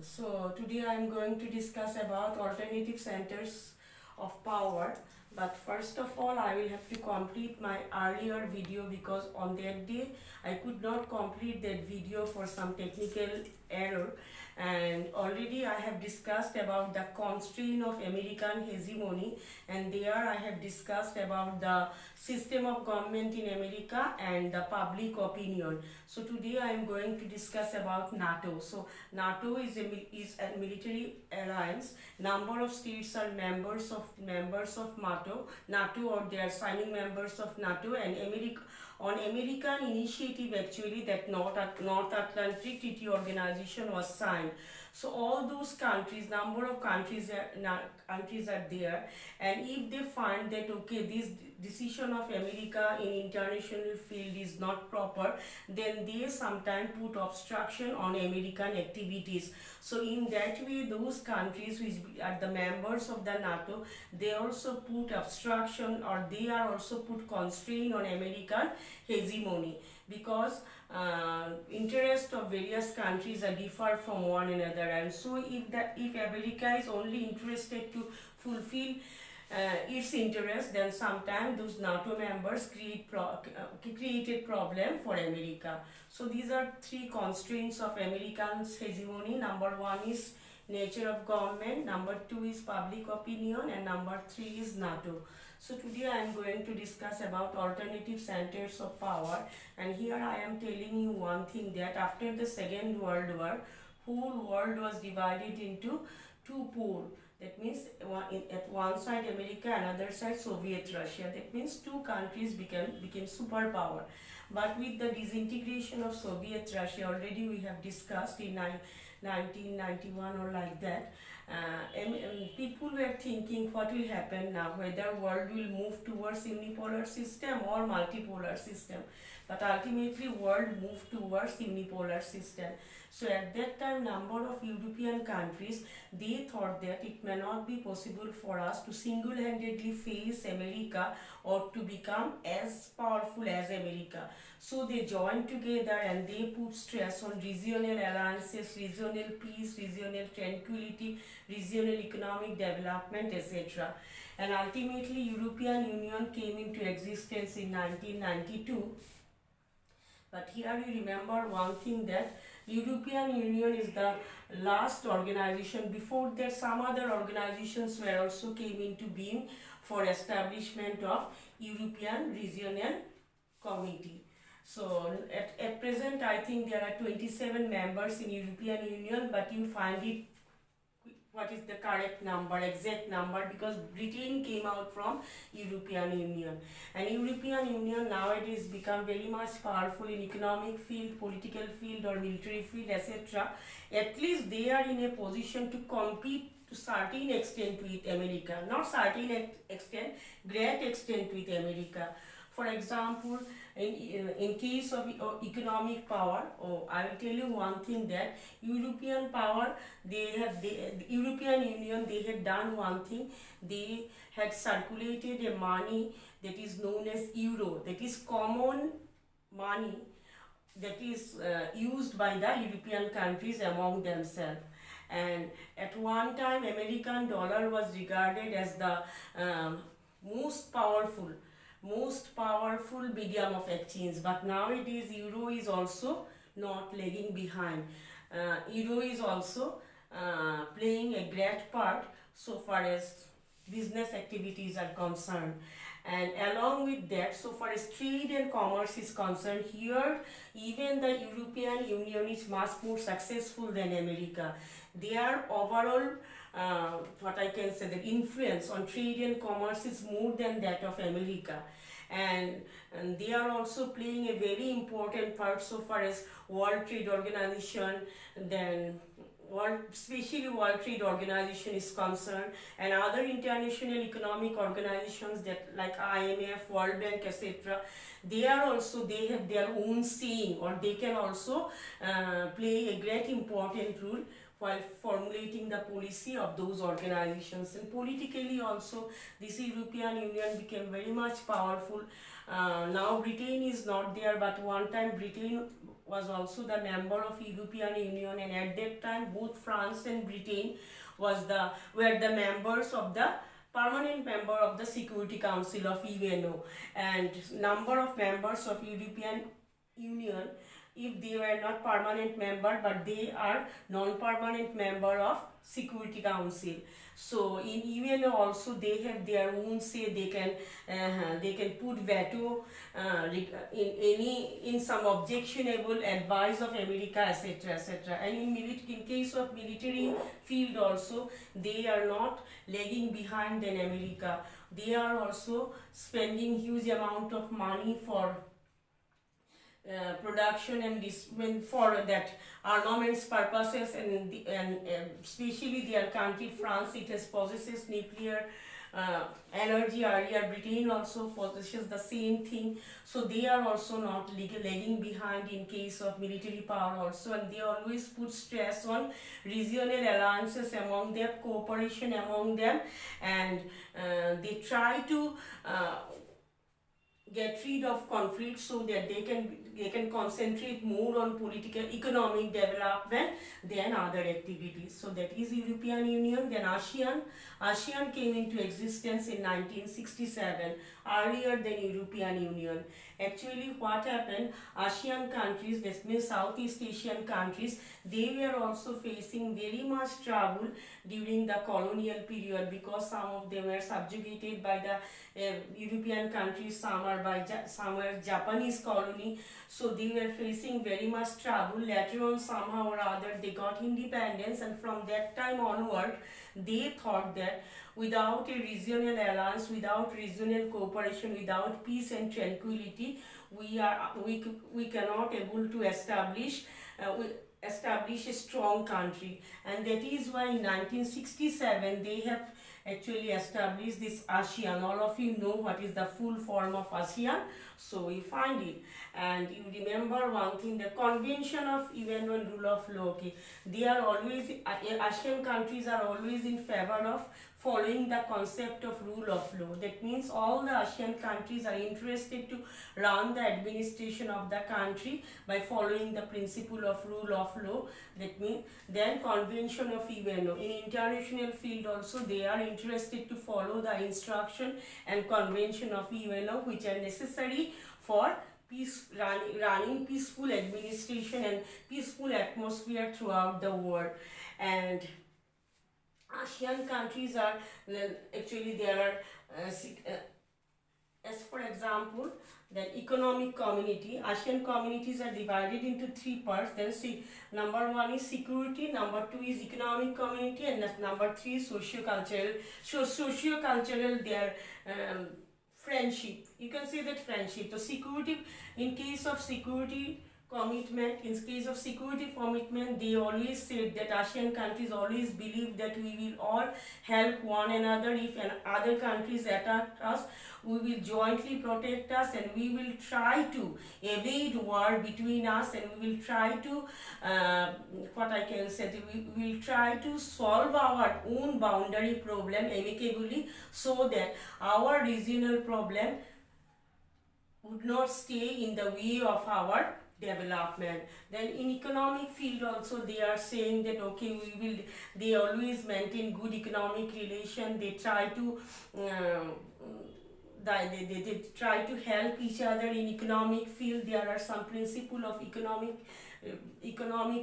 So today I am going to discuss about alternative centers of power. But first of all, I will have to complete my earlier video because on that day I could not complete that video for some technical error. And already I have discussed about the constraint of American hegemony, and there I have discussed about the system of government in America and the public opinion. So today I am going to discuss about NATO. So NATO is a military alliance. Number of states are members of NATO, or they are signing members of NATO, and on American initiative actually that North Atlantic Treaty Organization was signed. So all those countries, number of countries are there, and if they find that okay, this decision of America in international field is not proper, then they sometimes put obstruction on American activities. So in that way, those countries which are the members of the NATO, they also put obstruction, or they are also put constraint on American hegemony, because interest of various countries are differ from one another. And so if America is only interested to fulfill its interest, then sometimes those NATO members created problem for America. So these are three constraints of American hegemony. Number one is nature of government, number two is public opinion, and number three is NATO. So today I am going to discuss about alternative centers of power, and here I am telling you one thing, that after the Second World War, whole world was divided into two poles. That means at one side America, another side Soviet Russia. That means two countries became superpower. But with the disintegration of Soviet Russia, already we have discussed in 1991 or like that, and people were thinking what will happen now, whether world will move towards unipolar system or multipolar system. But ultimately world moved towards unipolar system. So at that time, number of European countries, they thought that it may not be possible for us to single-handedly face America or to become as powerful as America. So they joined together and they put stress on regional alliances, regional peace, regional tranquility, regional economic development, etc. And ultimately European Union came into existence in 1992. But here you remember one thing, that European Union is the last organization. Before that, some other organizations were also came into being for establishment of European Regional Committee. So at present, I think there are 27 members in European Union, but you find it what is the correct number, exact number, because Britain came out from European Union. And European Union nowadays become very much powerful in economic field, political field, or military field, etc. At least they are in a position to compete to certain extent with America, not certain extent, great extent with America. For example, in case of economic power, I will tell you one thing, that European power, the European Union, they had done one thing. They had circulated a money that is known as euro, that is common money that is used by the European countries among themselves. And at one time, American dollar was regarded as the most powerful medium of exchange. But nowadays euro is also not lagging behind. Euro is also playing a great part so far as business activities are concerned. And along with that, so far as trade and commerce is concerned, here even the European Union is much more successful than America. Their overall what I can say, the influence on trade and commerce is more than that of America. And they are also playing a very important part so far as World Trade Organization, then especially World Trade Organization is concerned, and other international economic organizations that like IMF, World Bank, etc. They have their own saying, or they can also play a great important role while formulating the policy of those organizations. And politically also, this European Union became very much powerful. Now Britain is not there, but one time Britain was also the member of European Union, and at that time both France and Britain were the members of the permanent member of the Security Council of UNO, and number of members of European Union, if they were not permanent member but they are non-permanent member of Security Council. So in UNO also they have their own say. They can put veto in some objectionable advice of America, etc., etc. And in case of military field also, they are not lagging behind than America. They are also spending huge amount of money for production and for that armaments purposes, and especially their country France, it has possesses nuclear energy area. Britain also possesses the same thing, so they are also not lagging behind in case of military power also, and they always put stress on regional alliances among them, cooperation among them, and they try to get rid of conflict so that they can concentrate more on political economic development than other activities. So that is European Union. Then ASEAN came into existence in 1967, earlier than European Union. Actually what happened, ASEAN countries, that means Southeast Asian countries, they were also facing very much trouble during the colonial period, because some of them were subjugated by the European countries, some were Japanese colony, so they were facing very much trouble. Later on, somehow or other, they got independence, and from that time onward, they thought that without a regional alliance, without regional cooperation, without peace and tranquility, we cannot able to establish a strong country. And that is why in 1967 they have actually established this ASEAN. All of you know what is the full form of ASEAN, so we find it. And you remember one thing, the Convention of UN on Rule of Law, okay, they are always, ASEAN countries are always in favor of following the concept of rule of law. That means all the ASEAN countries are interested to run the administration of the country by following the principle of rule of law. That means then Convention of UNO. In international field also, they are interested to follow the instruction and Convention of UNO, which are necessary for running peaceful administration and peaceful atmosphere throughout the world. And ASEAN countries are, actually there are, as for example, the economic community. ASEAN communities are divided into three parts. Then see, number one is security, number two is economic community, and number three is socio-cultural. So socio-cultural, they are friendship. You can say that friendship. So security, in case of security commitment, they always said that ASEAN countries always believe that we will all help one another. If other countries attack us, we will jointly protect us, and we will try to evade war between us, and we will try to, we will try to solve our own boundary problem amicably, so that our regional problem would not stay in the way of our development. Then in economic field also, they are saying that okay, they always maintain good economic relation. They try to they try to help each other in economic field. There are some principle of economic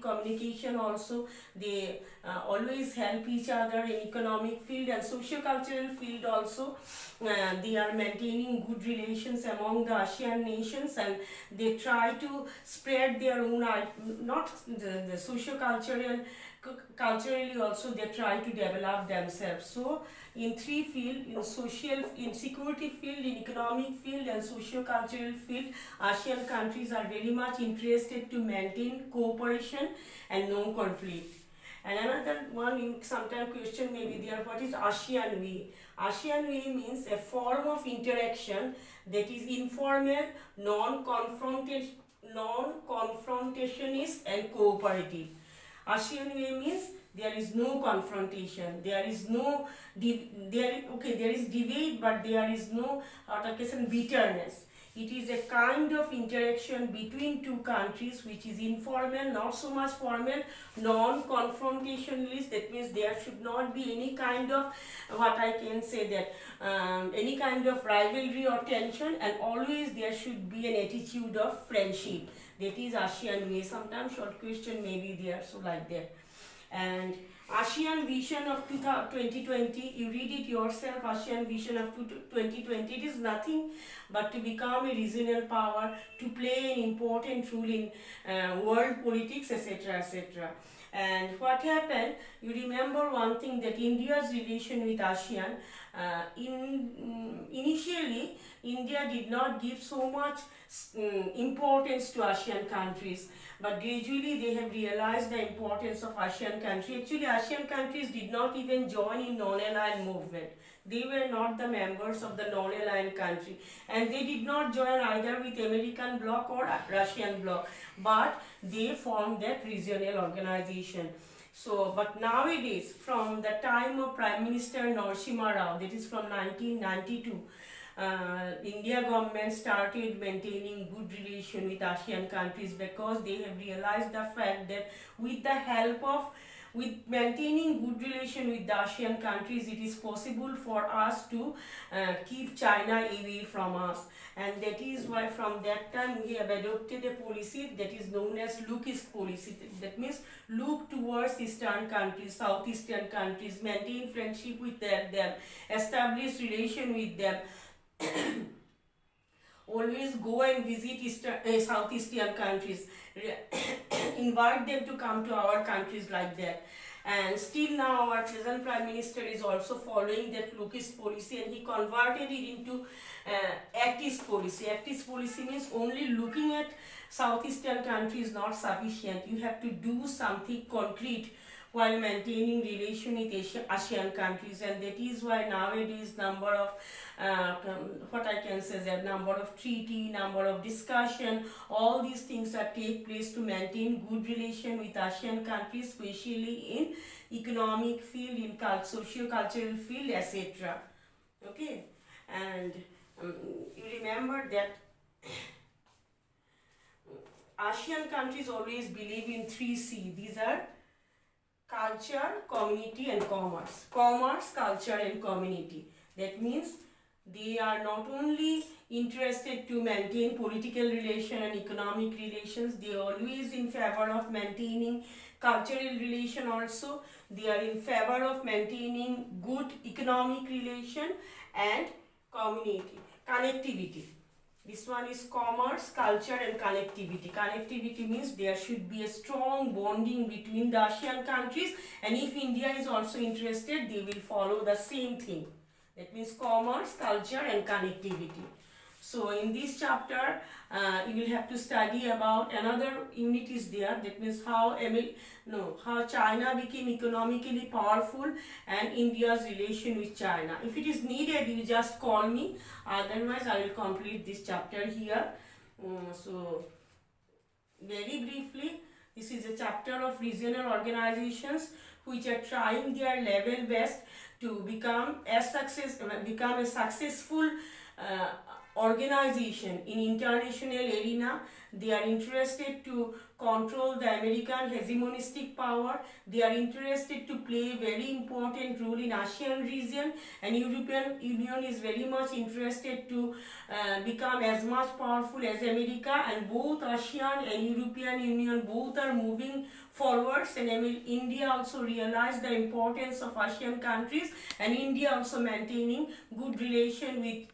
communication also. They always help each other in economic field. And socio-cultural field also, they are maintaining good relations among the ASEAN nations, and they try to spread their own, not the socio-cultural, culturally also they try to develop themselves. So in three fields, in security field, in economic field, and socio-cultural field, ASEAN countries are very much interested to maintain cooperation and no conflict. And another one, you sometimes question may be there, what is ASEAN way? ASEAN way means a form of interaction that is informal, non-confrontationist and cooperative. ASEAN way means there is no confrontation, there is debate, but there is no bitterness. It is a kind of interaction between two countries which is informal, not so much formal, non-confrontationalist. That means there should not be any kind of, what I can say that, any kind of rivalry or tension, and always there should be an attitude of friendship. That is ASEAN way. Sometimes short question may be there, so like that. And ASEAN vision of 2020, you read it yourself. ASEAN vision of 2020, it is nothing but to become a regional power, to play an important role in world politics, etc., etc. And what happened, you remember one thing, that India's relation with ASEAN, initially India did not give so much importance to ASEAN countries, but gradually they have realized the importance of ASEAN countries. Actually, ASEAN countries did not even join in non-aligned movement. They were not the members of the non-aligned country, and they did not join either with American bloc or Russian bloc, but they formed that regional organization. So, but nowadays, from the time of Prime Minister Narasimha Rao, that is from 1992, India government started maintaining good relation with ASEAN countries, because they have realized the fact that with maintaining good relation with the ASEAN countries, it is possible for us to keep China away from us. And that is why from that time we have adopted a policy that is known as Look-East policy. That means look towards eastern countries, southeastern countries, maintain friendship with them, establish relation with them. Always go and visit southeastern countries, invite them to come to our countries, like that. And still now our present Prime Minister is also following that Look-East policy, and he converted it into Act-East policy. Act-East policy means only looking at southeastern countries is not sufficient. You have to do something concrete while maintaining relation with ASEAN countries, and that is why nowadays number of what I can say, that number of treaty, number of discussion, all these things are take place to maintain good relation with ASEAN countries, especially in economic field, in socio-cultural field, etc. Okay, and you remember that ASEAN countries always believe in 3C. These are culture, community and commerce. Commerce, culture and community. That means they are not only interested to maintain political relation and economic relations, they are always in favor of maintaining cultural relation also. They are in favor of maintaining good economic relation and community, connectivity. This one is commerce, culture and connectivity. Connectivity means there should be a strong bonding between the ASEAN countries, and if India is also interested, they will follow the same thing. That means commerce, culture and connectivity. So in this chapter, you will have to study about another unit is there. That means how China became economically powerful and India's relation with China. If it is needed, you just call me. Otherwise, I will complete this chapter here. So very briefly, this is a chapter of regional organizations which are trying their level best to become a successful organization in international arena. They are interested to control the American hegemonistic power. They are interested to play a very important role in ASEAN region, and European Union is very much interested to become as much powerful as America, and both ASEAN and European Union both are moving forwards, and India also realized the importance of ASEAN countries, and India also maintaining good relation with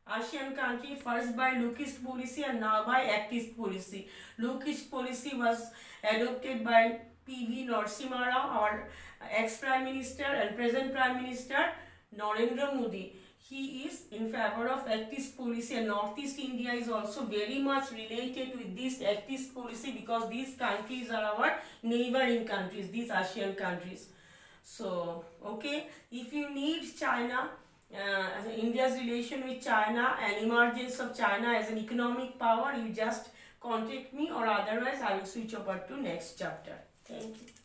ASEAN country, first by Look-East policy and now by Act-East policy. Look-East policy was adopted by P.V. Narasimha Rao, our ex-Prime Minister, and present Prime Minister Narendra Modi. He is in favor of Act-East policy, and Northeast India is also very much related with this Act-East policy because these countries are our neighboring countries, these ASEAN countries. So, okay, if you need China, India's relation with China and emergence of China as an economic power, you just contact me, or otherwise I will switch over to next chapter. Thank you.